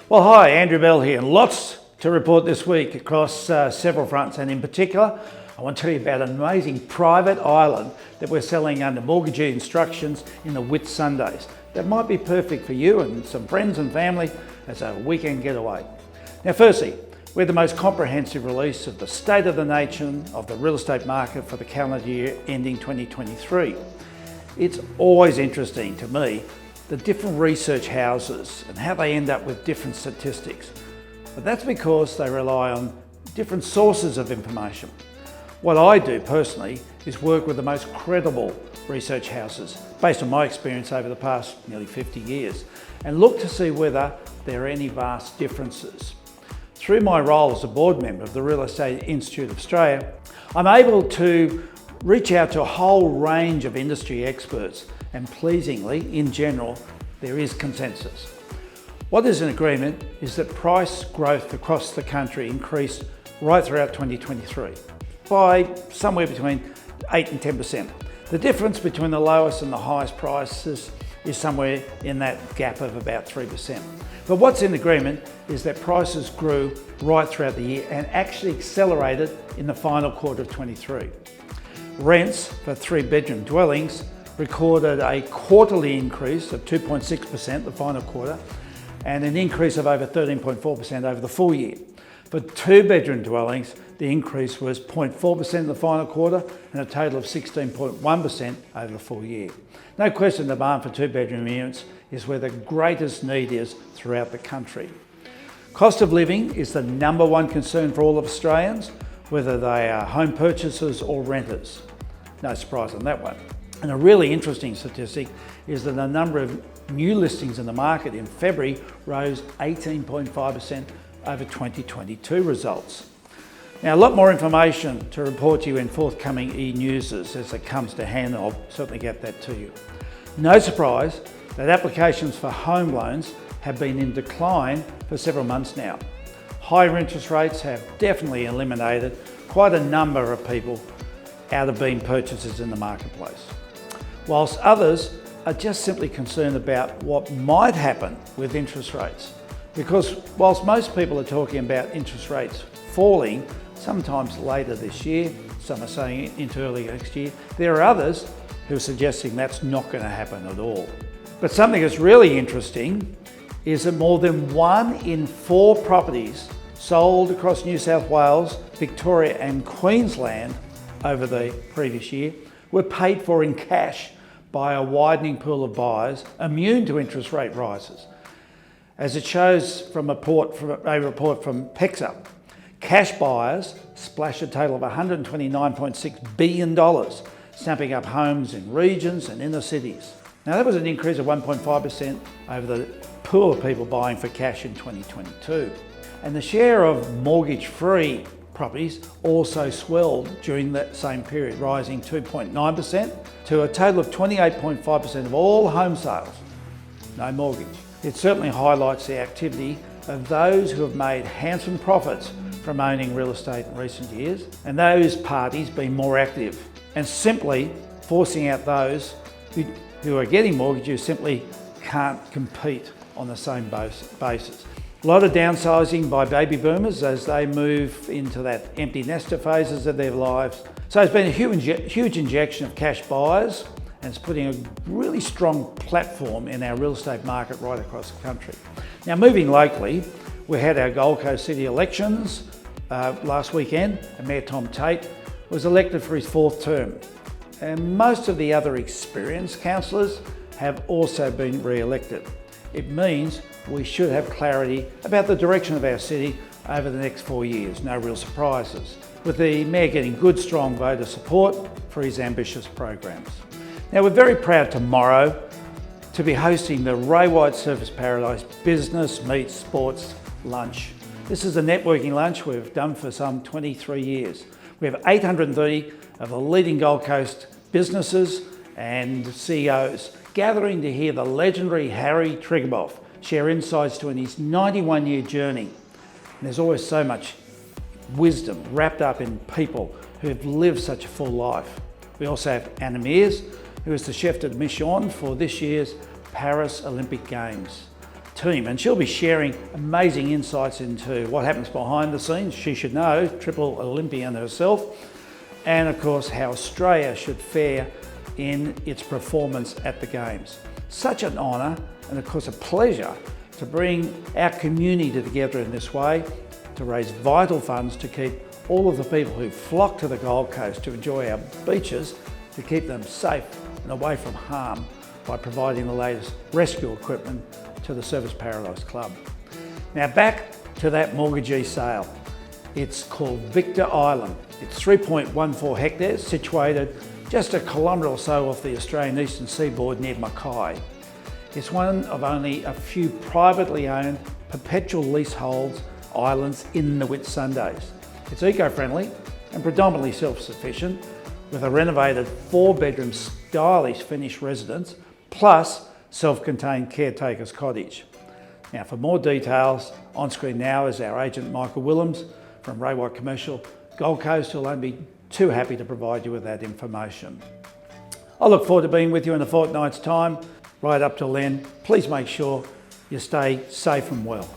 Well, hi, Andrew Bell here, and lots to report this week across several fronts, and in particular, I want to tell you about an amazing private island that we're selling under mortgagee instructions in the Whitsundays. That might be perfect for you and some friends and family as a weekend getaway. Now, firstly, we're the most comprehensive release of the state of the nation of the real estate market for the calendar year ending 2023. It's always interesting to me the different research houses and how they end up with different statistics. But that's because they rely on different sources of information. What I do personally is work with the most credible research houses based on my experience over the past nearly 50 years and look to see whether there are any vast differences. Through my role as a board member of the Real Estate Institute of Australia, I'm able to reach out to a whole range of industry experts, and pleasingly, in general, there is consensus. What is in agreement is that price growth across the country increased right throughout 2023 by somewhere between 8 and 10%. The difference between the lowest and the highest prices is somewhere in that gap of about 3%. But what's in agreement is that prices grew right throughout the year and actually accelerated in the final quarter of 23. Rents for 3-bedroom dwellings recorded a quarterly increase of 2.6% the final quarter and an increase of over 13.4% over the full year. For 2-bedroom dwellings, the increase was 0.4% in the final quarter and a total of 16.1% over the full year. No question the demand for 2-bedroom units is where the greatest need is throughout the country. Cost of living is the number one concern for all of Australians, whether they are home purchasers or renters. No surprise on that one. And a really interesting statistic is that the number of new listings in the market in February rose 18.5% over 2022 results. Now, a lot more information to report to you in forthcoming e-newses as it comes to hand. I'll certainly get that to you. No surprise that applications for home loans have been in decline for several months now. Higher interest rates have definitely eliminated quite a number of people out of being purchasers in the marketplace, whilst others are just simply concerned about what might happen with interest rates. Because whilst most people are talking about interest rates falling sometimes later this year, some are saying into early next year, there are others who are suggesting that's not going to happen at all. But something that's really interesting is that more than 1 in 4 properties sold across New South Wales, Victoria and Queensland over the previous year were paid for in cash by a widening pool of buyers immune to interest rate rises. As it shows from a report from PEXA, cash buyers splashed a total of $129.6 billion, snapping up homes in regions and inner cities. Now, that was an increase of 1.5% over the pool of people buying for cash in 2022. And the share of mortgage-free properties also swelled during that same period, rising 2.9% to a total of 28.5% of all home sales, no mortgage. It certainly highlights the activity of those who have made handsome profits from owning real estate in recent years, and those parties being more active and simply forcing out those who are getting mortgages simply can't compete on the same basis. A lot of downsizing by baby boomers as they move into that empty nester phases of their lives. So it's been a huge injection of cash buyers, and it's putting a really strong platform in our real estate market right across the country. Now, moving locally, we had our Gold Coast City elections last weekend, and Mayor Tom Tate was elected for his 4th term. And most of the other experienced councillors have also been re-elected. It means we should have clarity about the direction of our city over the next 4 years, no real surprises, with the Mayor getting good, strong voter support for his ambitious programs. Now, we're very proud tomorrow to be hosting the Ray White Surfers Paradise Business Meets Sports Lunch. This is a networking lunch we've done for some 23 years. We have 830 of the leading Gold Coast businesses and CEOs gathering to hear the legendary Harry Triguboff share insights to his 91-year journey. And there's always so much wisdom wrapped up in people who have lived such a full life. We also have Anna Mears, who is the chef de mission for this year's Paris Olympic Games. team, and she'll be sharing amazing insights into what happens behind the scenes. She should know, triple Olympian herself, and of course how Australia should fare in its performance at the Games. Such an honour and of course a pleasure to bring our community together in this way to raise vital funds to keep all of the people who flock to the Gold Coast to enjoy our beaches, to keep them safe and away from harm by providing the latest rescue equipment to the Surfers Paradise Club. Now back to that mortgagee sale. It's called Victor Island. It's 3.14 hectares, situated just a kilometre or so off the Australian eastern seaboard near Mackay. It's one of only a few privately owned perpetual leaseholds islands in the Whitsundays. It's eco-friendly and predominantly self-sufficient, with a renovated 4-bedroom stylish finished residence plus self-contained caretaker's cottage. Now for more details, on screen now is our agent Michael Willems from Ray White Commercial Gold Coast, who'll only be too happy to provide you with that information. I look forward to being with you in a fortnight's time. Right up till then, please make sure you stay safe and well.